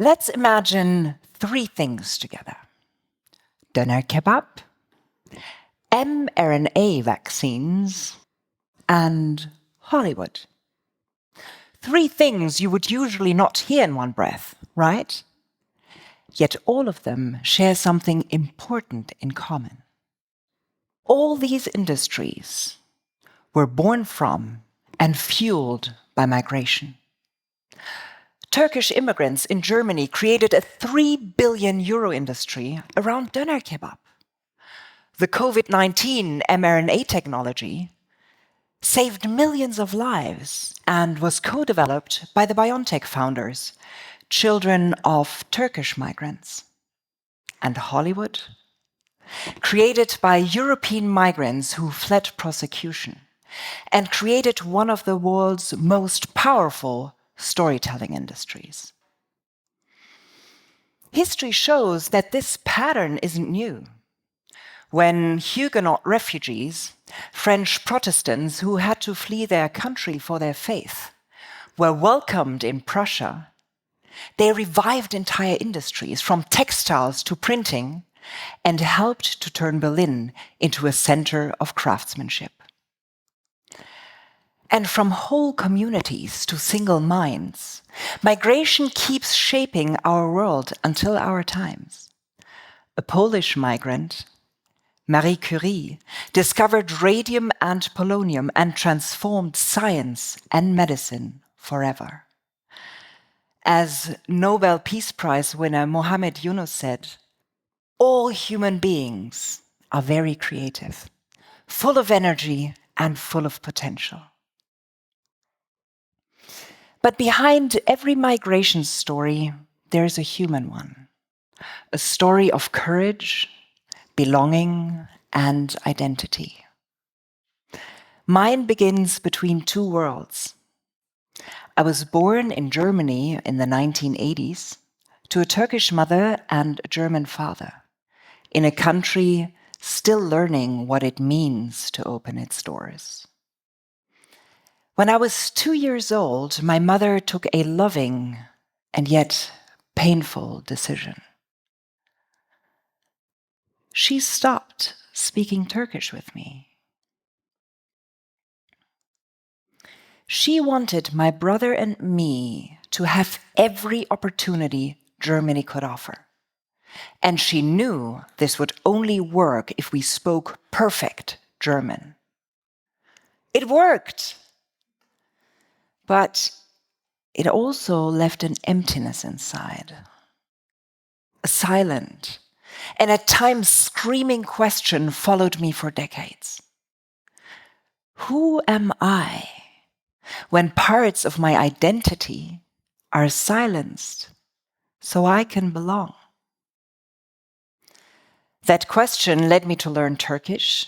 Let's imagine three things together: doner kebab, mRNA vaccines, and Hollywood. Three things you would usually not hear in one breath, right? Yet all of them share something important in common. All these industries were born from and fueled by migration. Turkish immigrants in Germany created a 3 billion euro industry around doner kebab. The COVID-19 mRNA technology saved millions of lives and was co-developed by the BioNTech founders, children of Turkish migrants. And Hollywood? Created by European migrants who fled prosecution and created one of the world's most powerful storytelling industries. History shows that this pattern isn't new. When Huguenot refugees, French Protestants who had to flee their country for their faith, were welcomed in Prussia, they revived entire industries, from textiles to printing, and helped to turn Berlin into a center of craftsmanship. And from whole communities to single minds, migration keeps shaping our world until our times. A Polish migrant, Marie Curie, discovered radium and polonium and transformed science and medicine forever. As Nobel Peace Prize winner Mohamed Yunus said, "All human beings are very creative, full of energy and full of potential." But behind every migration story, there is a human one, a story of courage, belonging, and identity. Mine begins between two worlds. I was born in Germany in the 1980s to a Turkish mother and a German father, in a country still learning what it means to open its doors. When I was 2 years old, my mother took a loving and yet painful decision. She stopped speaking Turkish with me. She wanted my brother and me to have every opportunity Germany could offer. And she knew this would only work if we spoke perfect German. It worked. But it also left an emptiness inside. A silent and at times screaming question followed me for decades. Who am I when parts of my identity are silenced so I can belong? That question led me to learn Turkish,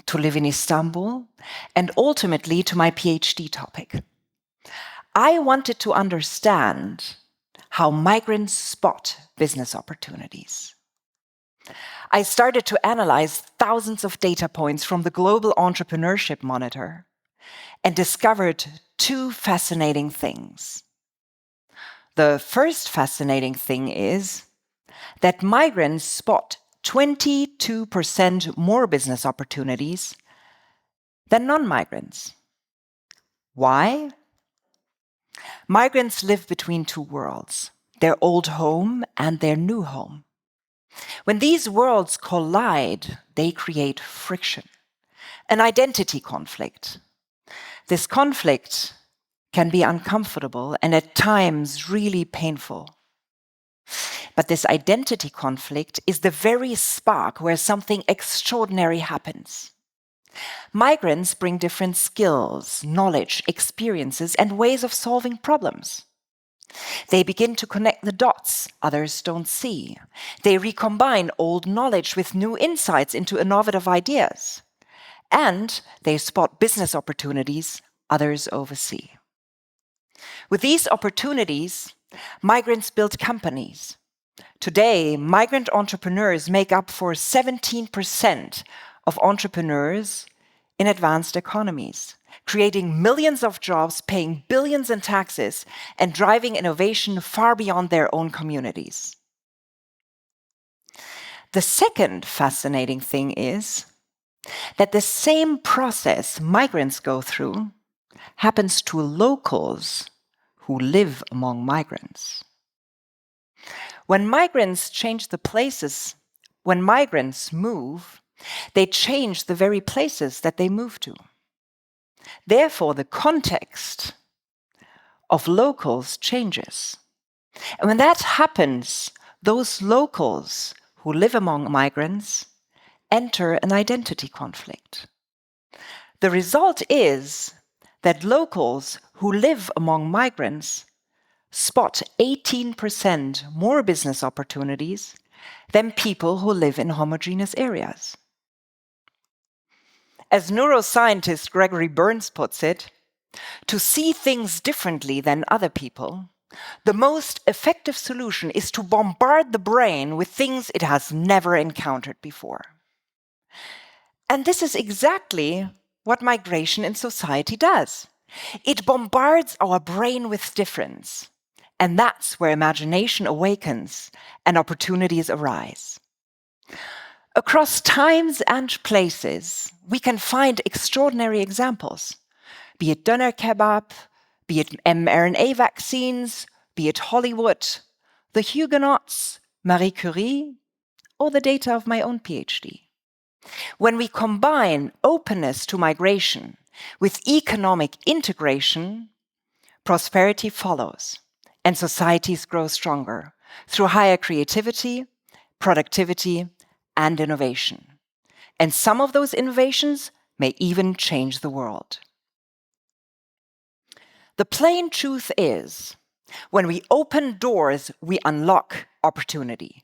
to live in Istanbul, and ultimately to my PhD topic. I wanted to understand how migrants spot business opportunities. I started to analyze thousands of data points from the Global Entrepreneurship Monitor and discovered two fascinating things. The first fascinating thing is that migrants spot 22% more business opportunities than non-migrants. Why? Migrants live between two worlds, their old home and their new home. When these worlds collide, they create friction, an identity conflict. This conflict can be uncomfortable and at times really painful. But this identity conflict is the very spark where something extraordinary happens. Migrants bring different skills, knowledge, experiences, and ways of solving problems. They begin to connect the dots others don't see. They recombine old knowledge with new insights into innovative ideas. And they spot business opportunities others oversee. With these opportunities, migrants build companies. Today, migrant entrepreneurs make up for 17% of entrepreneurs in advanced economies, creating millions of jobs, paying billions in taxes, and driving innovation far beyond their own communities. The second fascinating thing is that the same process migrants go through happens to locals who live among migrants. When migrants move, they change the very places that they move to. Therefore, the context of locals changes. And when that happens, those locals who live among migrants enter an identity conflict. The result is that locals who live among migrants spot 18% more business opportunities than people who live in homogeneous areas. As neuroscientist Gregory Burns puts it, to see things differently than other people, the most effective solution is to bombard the brain with things it has never encountered before. And this is exactly what migration in society does. It bombards our brain with difference. And that's where imagination awakens and opportunities arise. Across times and places, we can find extraordinary examples, be it doner kebab, be it mRNA vaccines, be it Hollywood, the Huguenots, Marie Curie, or the data of my own PhD. When we combine openness to migration with economic integration, prosperity follows, and societies grow stronger through higher creativity, productivity, and innovation. And some of those innovations may even change the world. The plain truth is, when we open doors, we unlock opportunity.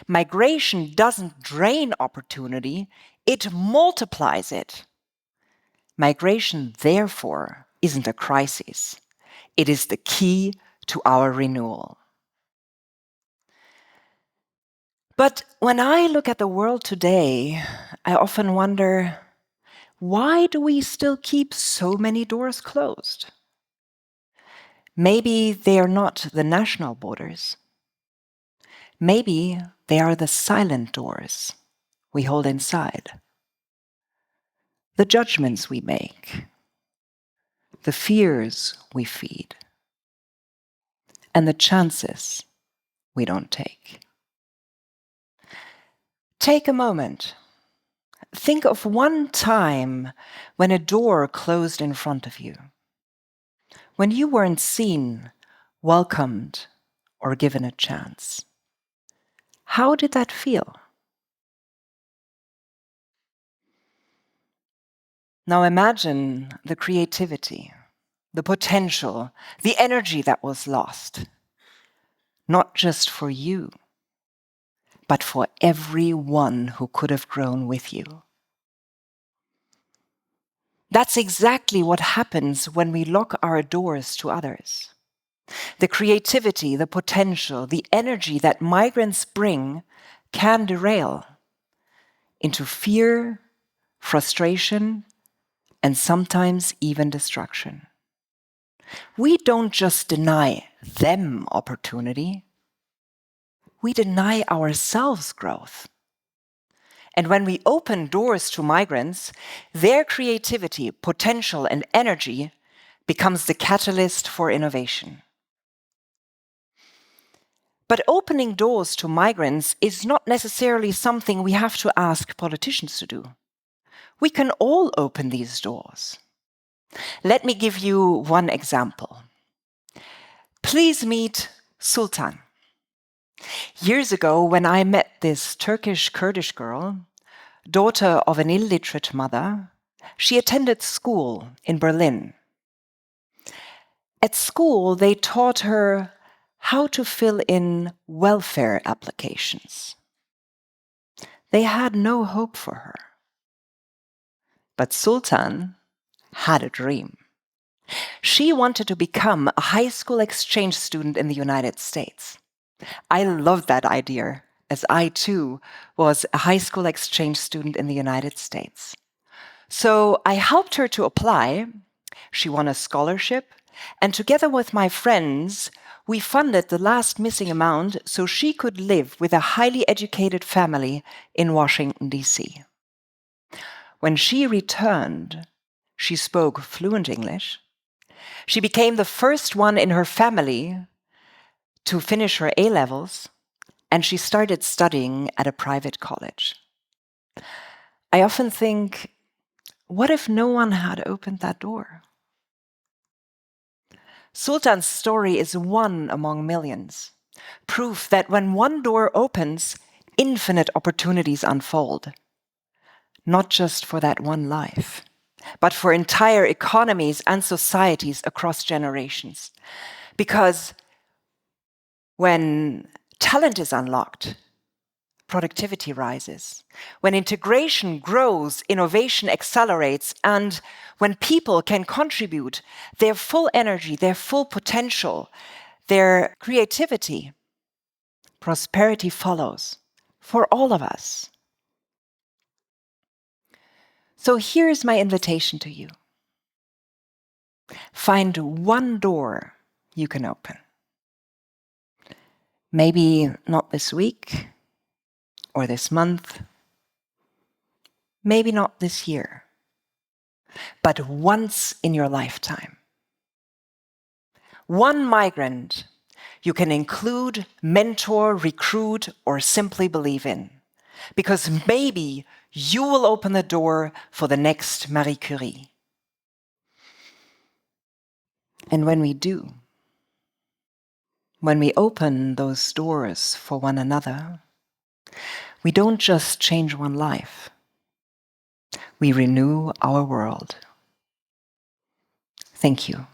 Migration doesn't drain opportunity, it multiplies it. Migration, therefore, isn't a crisis. It is the key to our renewal. But when I look at the world today, I often wonder, why do we still keep so many doors closed? Maybe they are not the national borders. Maybe they are the silent doors we hold inside. The judgments we make, the fears we feed, and the chances we don't take. Take a moment. Think of one time when a door closed in front of you, when you weren't seen, welcomed, or given a chance. How did that feel? Now imagine the creativity, the potential, the energy that was lost, not just for you, but for everyone who could have grown with you. That's exactly what happens when we lock our doors to others. The creativity, the potential, the energy that migrants bring can derail into fear, frustration, and sometimes even destruction. We don't just deny them opportunity, we deny ourselves growth. And when we open doors to migrants, their creativity, potential, and energy becomes the catalyst for innovation. But opening doors to migrants is not necessarily something we have to ask politicians to do. We can all open these doors. Let me give you one example. Please meet Sultan. Years ago, when I met this Turkish Kurdish girl, daughter of an illiterate mother, she attended school in Berlin. At school, they taught her how to fill in welfare applications. They had no hope for her. But Sultan had a dream. She wanted to become a high school exchange student in the United States. I loved that idea, as I too was a high school exchange student in the United States. So I helped her to apply, She won a scholarship, and together with my friends, we funded the last missing amount so she could live with a highly educated family in Washington, D.C. When she returned, she spoke fluent English. She became the first one in her family to finish her A-levels, and she started studying at a private college. I often think, what if no one had opened that door? Sultan's story is one among millions, proof that when one door opens, infinite opportunities unfold. Not just for that one life, but for entire economies and societies across generations. Because when talent is unlocked, productivity rises. When integration grows, innovation accelerates. And when people can contribute their full energy, their full potential, their creativity, prosperity follows for all of us. So here's my invitation to you. Find one door you can open. Maybe not this week or this month, maybe not this year, but once in your lifetime. One migrant you can include, mentor, recruit, or simply believe in. Because maybe you will open the door for the next Marie Curie. And when we do, when we open those doors for one another, we don't just change one life, we renew our world. Thank you.